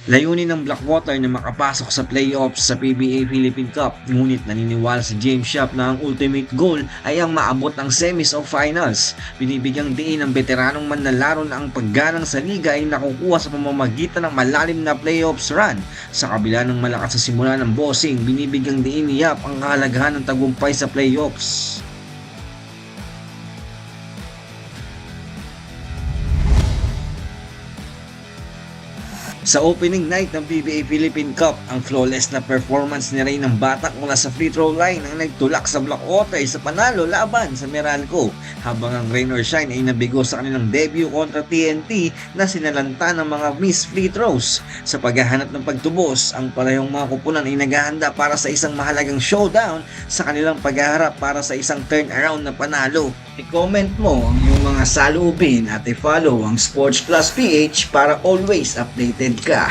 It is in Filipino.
Layunin ng Blackwater na makapasok sa playoffs sa PBA Philippine Cup, ngunit naniniwala si James Yap na ang ultimate goal ay ang maabot ng semis o finals. Binibigyang diin ng veteranong manlalaro na ang pagganang sa liga ay nakukuha sa pamamagitan ng malalim na playoffs run. Sa kabila ng malakas sa simula ng bossing, binibigyang diin ni Yap ang kahalagahan ng tagumpay sa playoffs. Sa opening night ng PBA Philippine Cup, ang flawless na performance ni Ray ng Batak mula sa free throw line ang nagtulak sa Blackwater sa panalo laban sa Meralco, habang ang Rain or Shine ay nabigo sa kanilang debut kontra TNT na sinalanta ng mga missed free throws. Sa paghahanap ng pagtubos, ang parehong mga kupunan ay naghahanda para sa isang mahalagang showdown sa kanilang paghaharap para sa isang turnaround na panalo. I-comment mo ang iyong mga saloobin at i-follow ang Sports Plus PH para always updated ka.